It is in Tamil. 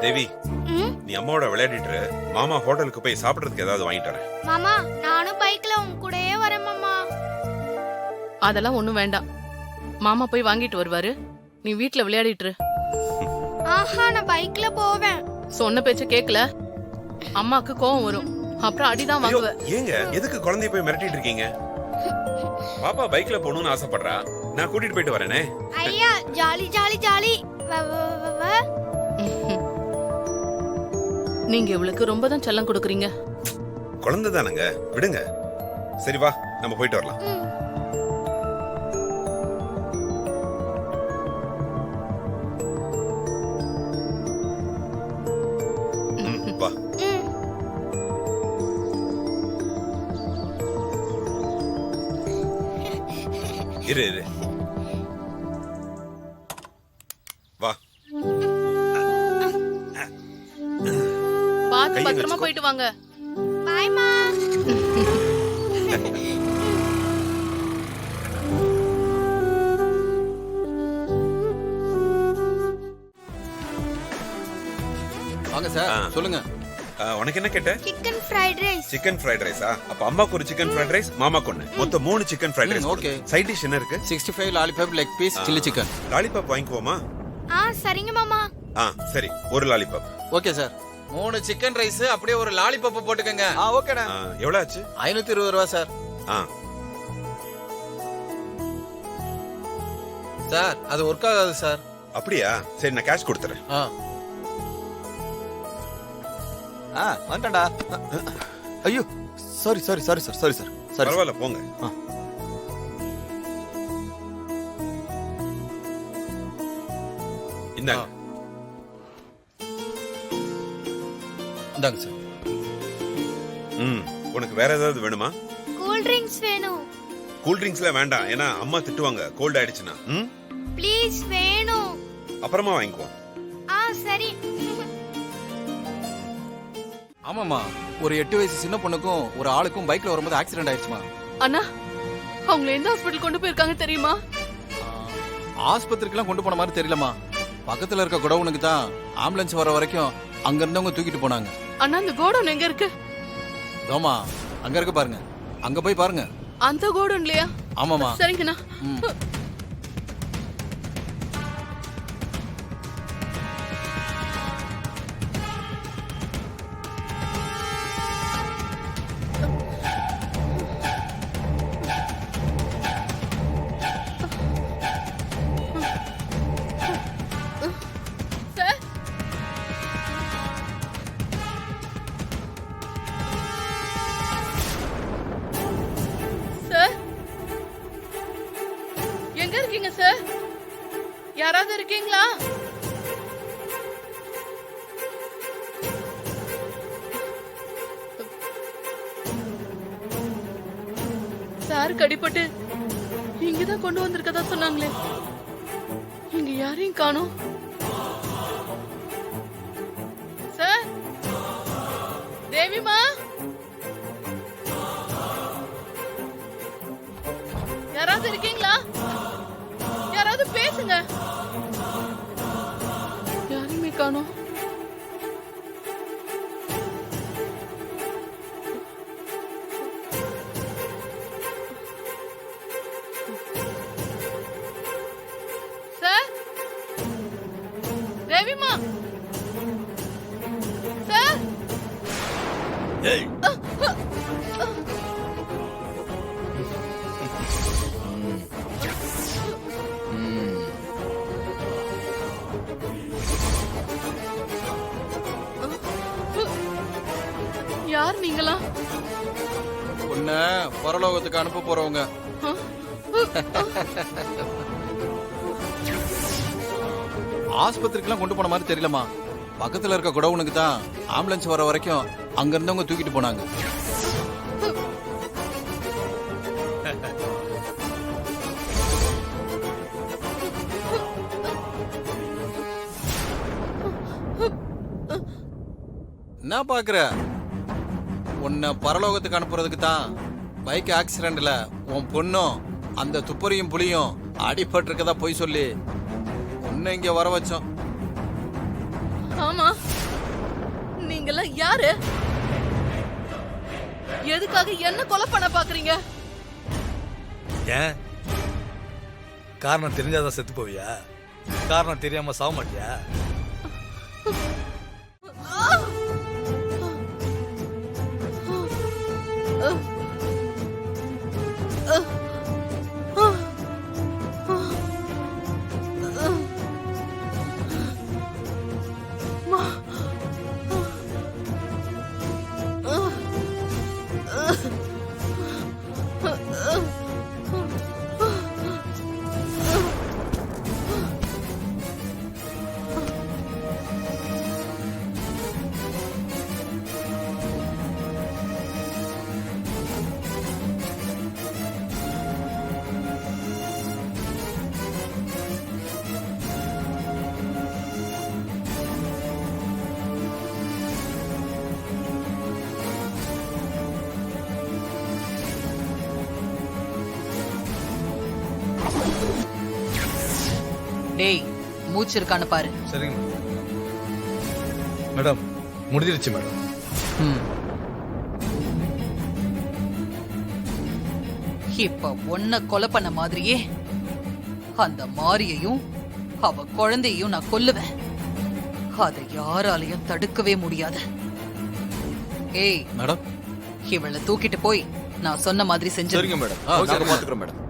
தேவி நீ அம்மாவோட விளையாடிட்டு மாமா ஹோட்டலுக்கு போய் சாப்பிடறதுக்கு ஏதாவது வாங்கிட்டு வரேன். மாமா நானும் பைக்ல உங்க கூடயே வரேன் மாமா. அதெல்லாம் ஒண்ணும் வேண்டாம், மாமா போய் வாங்கிட்டு வருவாரு, நீ வீட்ல விளையாடிட்டு இரு. ஆஹா நான் பைக்ல போவேன். சொன்ன பேச்ச கேக்கல அம்மாக்கு கோவம் வரும், அப்புறம் அடிதான் ஐயோ, வாங்குவ. ஏங்க எதுக்கு குழந்தைய போய் மிரட்டிட்டு இருக்கீங்க? பாப்பா பைக்ல போகணும்னு ஆசைப்படுறா, நான் கூட்டிட்டு போயிட்டு வரேனே. ஐயா ஜாலி ஜாலி ஜாலி. நீங்க இவளுக்கு ரொம்ப தான் செல்லம் கொடுக்குறீங்க. குழந்தை தானங்க, விடுங்க. சரி வா நம்ம போயிட்டு வரலாம். வா. இரு இரு வா. பார்த்து கையை பத்திரமா வச்சுக்கோ. போயிட்டு வாங்க. பாய்மா. வாங்க சார், சொல்லுங்க. உனக்கு என்ன கேட்ட? Chicken fried rice. Chicken fried ரைஸா? அப்ப அம்மாக்கு ஒரு சிக்கன் ஃப்ரைட் ரைஸ், மாமாக்கு ஒண்ணு, மொத்தம் 3 chicken fried rice. Okay. Side dish என்ன இருக்கு? 65 lollipop, leg piece, chilli chicken. Lollipop வாங்கிக்குவோமா? சரிங்க மாமா. சரி, ஒரு lollipop. Okay sir. 3 chicken rice அப்படியே ஒரு லாலிபாப் போட்டுக்கங்க. ஓகேடா. எவ்வளவு ஆச்சு? 520 ரூபா சார். சார் அது ஒர்க் ஆகாது சார். அப்படியா? சரி நான் கேஷ் கொடுத்துறேன். வந்துட்டா. ஐயோ sorry sorry sorry sir, sorry sir, sorry. பரவாயில்ல போங்க. இந்தாங்க. இந்தாங்க சார். உனக்கு வேற ஏதாவது வேணுமா? கூல் ட்ரிங்க்ஸ் வேணும். கூல் ட்ரிங்க்ஸ்ல வேண்டாம், ஏன்னா அம்மா திட்டுவாங்க கோல்ட் ஆயிடுச்சுன்னா. ப்ளீஸ் வேணும். அப்புறமா வாங்கிக்குவோம். சரி. ஆமாமா, ஒரு 8 வயசு சின்ன பொண்ணுக்கும் ஒரு ஆளுக்கும் பைக்ல வரும்போது ஆக்சிடென்ட் ஆயிடுச்சுமா. அண்ணா அவங்க எந்த ஹாஸ்பிடல் கொண்டு போயிருக்காங்க தெரியுமா? ஆஸ்பத்திரிக்கெல்லாம் கொண்டு போன மாதிரி தெரியலமா. பக்கத்துல இருக்க குடவுனுக்கு தான் ஆம்புலன்ஸ் வர வரைக்கும் அங்க இருந்தவங்க தூக்கிட்டு போனாங்க. அண்ணா அந்த கோடவுன் எங்க இருக்கு? தோமா அங்க இருக்கு பாருங்க, அங்க போய் பாருங்க. அந்த கோடவுன்லயா? ஆமாமா. சரிங்கண்ணா. சார் சார் எங்க இருக்கீங்க சார்? யாராவது இருக்கீங்களா? சார் கடிப்பட்டு இங்கதான் கொண்டு வந்திருக்கதா சொன்னாங்களே, இங்க யாரையும் காணோம். சார் தேவிமா, யாராவது இருக்கீங்களா? யாராவது பேசுங்க. யாரையுமே காணோம். சார் தேவிமா, சார் யார் நீங்களா? உன்ன பரலோகத்துக்கு அனுப்ப போறவங்க. ஆஸ்பத்திரிக்கெல்லாம் கொண்டு போன மாதிரி தெரியலமா. பக்கத்துல இருக்க குடவுனுக்கு தான் ஆம்புலன்ஸ் வர வரைக்கும் அங்க இருந்தவங்க தூக்கிட்டு போனாங்க. என்ன பாக்குற? உன்னை பரலோகத்துக்கு அனுப்புறதுக்கு தான் பைக் ஆக்சிடென்ட்ல உன் பொண்ணும் அந்த துப்பறியும் புலியும் அடிபட்டு இருக்கதா போய் சொல்லி உன்னை இங்க வர வச்சோம். ஆமா நீங்க எல்லாம் யாரு? எதுக்காக என்ன கொலை பண்ண பாக்குறீங்க? ஏன் காரணம் தெரிஞ்சாதான் செத்து போவியா? காரணம் தெரியாம சாக மாட்டியா? டேய், மூச்சு இருக்கான்னு பாரு. சரிங்க மேடம். முடிஞ்சிருச்சு மேடம். இப்ப ஒன்ன கொலை பண்ண மாதிரியே அந்த மாரியையும் அவ குழந்தையையும் நான் கொல்லுவேன். அதை யாராலையும் தடுக்கவே முடியாது. ஏய் மேடம் இவளை தூக்கிட்டு போய் நான் சொன்ன மாதிரி செஞ்சு. சரிங்க மேடம் நாங்க பாத்துக்கிறோம் மேடம்.